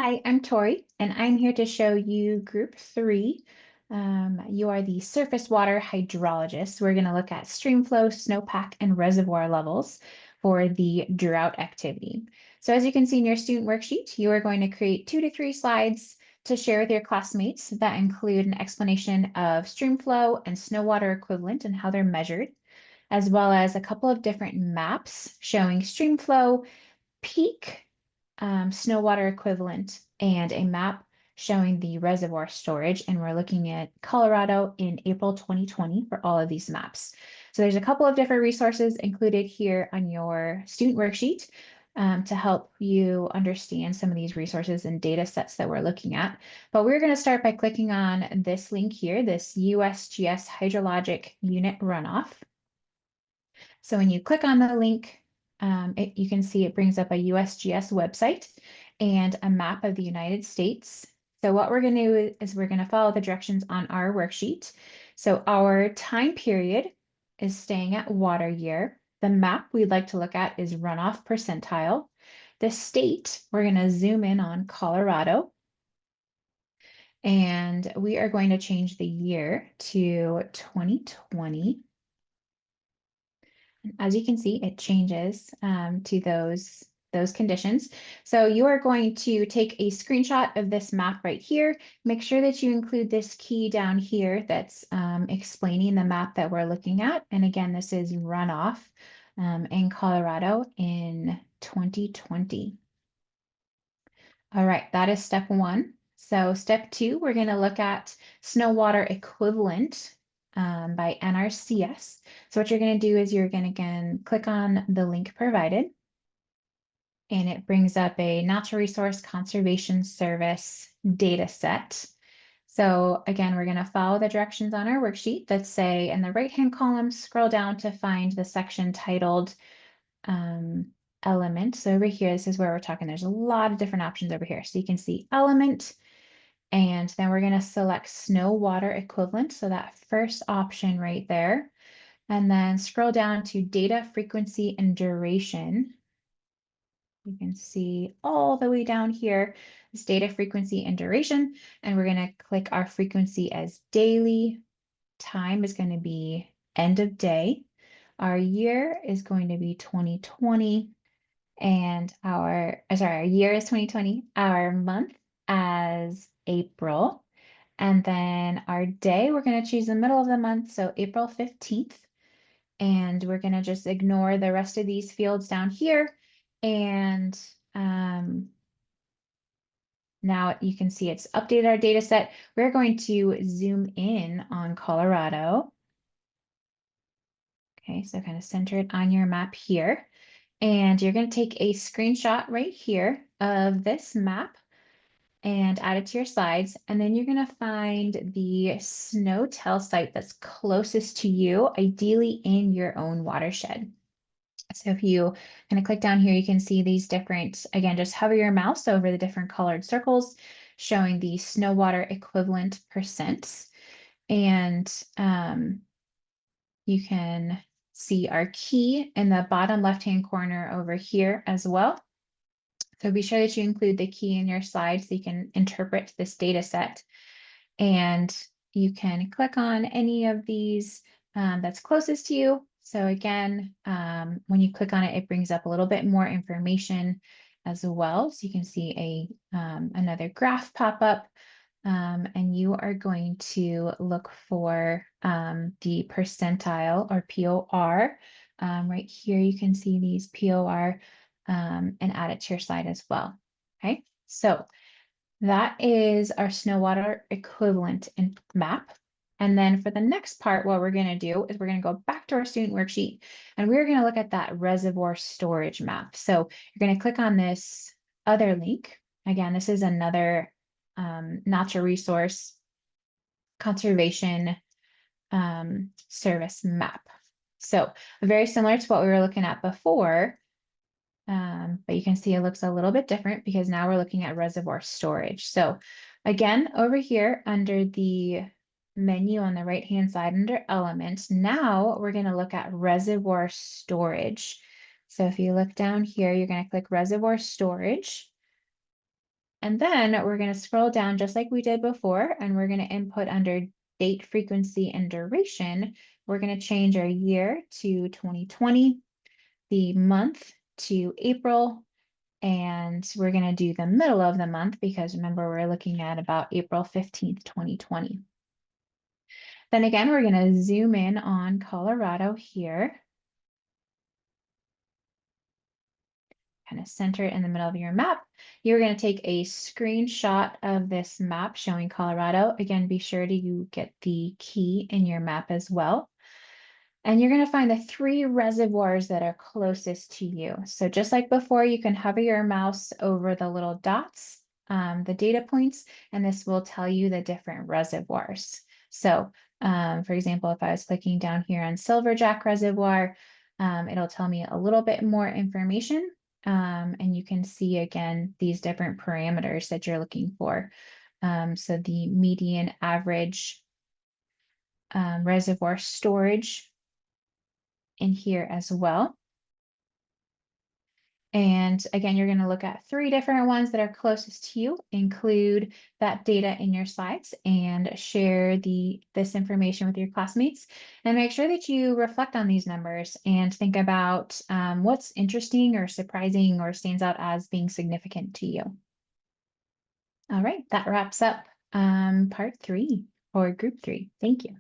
Hi, I'm Tori, and I'm here to show you group 3. You are the surface water hydrologist. We're going to look at stream flow, snowpack, and reservoir levels for the drought activity. So as you can see in your student worksheet, you are going to create 2 to 3 slides to share with your classmates that include an explanation of stream flow and snow water equivalent and how they're measured, as well as a couple of different maps showing stream flow, peak, snow water equivalent, and a map showing the reservoir storage. And we're looking at Colorado in April 2020 for all of these maps. So there's a couple of different resources included here on your student worksheet to help you understand some of these resources and data sets that we're looking at. But we're going to start by clicking on this link here, this USGS hydrologic unit runoff. So when you click on the link, you can see it brings up a USGS website and a map of the United States. So what we're going to do is we're going to follow the directions on our worksheet. So our time period is staying at water year. The map we'd like to look at is runoff percentile. The state, we're going to zoom in on Colorado. And we are going to change the year to 2020. As you can see, it changes to those conditions. So you are going to take a screenshot of this map right here. Make sure that you include this key down here that's explaining the map that we're looking at. And again, this is runoff in Colorado in 2020. All right, that is step 1. So step 2, we're going to look at snow water equivalent by NRCS. So what you're going to do is you're going to again click on the link provided, and it brings up a Natural Resource Conservation Service data set. So again, we're going to follow the directions on our worksheet that say in the right-hand column, scroll down to find the section titled element. So over here, this is where we're talking. There's a lot of different options over here. So you can see element, and then we're going to select snow water equivalent. So that first option right there, and then scroll down to data frequency and duration. You can see all the way down here, this data frequency and duration, and we're going to click our frequency as daily. Time is going to be end of day. Our year is going to be 2020. And our year is 2020, our month as April. And then our day, we're going to choose the middle of the month, so April 15th. And we're going to just ignore the rest of these fields down here. And now you can see it's updated our data set. We're going to zoom in on Colorado. Okay, so kind of center it on your map here. And you're going to take a screenshot right here of this map and add it to your slides. And then you're going to find the SNOTEL site that's closest to you, ideally in your own watershed. So if you kind of click down here, you can see these different, again, just hover your mouse over the different colored circles showing the snow water equivalent percents. And you can see our key in the bottom left-hand corner over here as well. So be sure that you include the key in your slide so you can interpret this data set. And you can click on any of these that's closest to you. So again, when you click on it, it brings up a little bit more information as well. So you can see another graph pop up. And you are going to look for the percentile or POR. Right here, you can see these POR and add it to your slide as well. Okay, so that is our snow water equivalent map. And then for the next part, what we're going to do is we're going to go back to our student worksheet, and we're going to look at that reservoir storage map. So you're going to click on this other link. Again, this is another Natural Resource Conservation Service map. So very similar to what we were looking at before, but you can see it looks a little bit different because now we're looking at reservoir storage. So again, over here under the menu on the right-hand side under elements, now we're going to look at reservoir storage. So if you look down here, you're going to click reservoir storage. And then we're going to scroll down just like we did before, and we're going to input under date, frequency, and duration. We're going to change our year to 2020, the month to April, and we're going to do the middle of the month because remember, we're looking at about April 15th, 2020. Then again, we're going to zoom in on Colorado here. Kind of center it in the middle of your map. You're going to take a screenshot of this map showing Colorado. Again, be sure to get the key in your map as well. And you're going to find the 3 reservoirs that are closest to you. So just like before, you can hover your mouse over the little dots, the data points, and this will tell you the different reservoirs. So for example, if I was clicking down here on Silverjack Reservoir, it'll tell me a little bit more information. And you can see again these different parameters that you're looking for. So the median average reservoir storage in here as well. And again, you're going to look at 3 different ones that are closest to you, include that data in your slides, and share this information with your classmates. And make sure that you reflect on these numbers and think about what's interesting or surprising or stands out as being significant to you. All right, that wraps up part 3 or group 3. Thank you.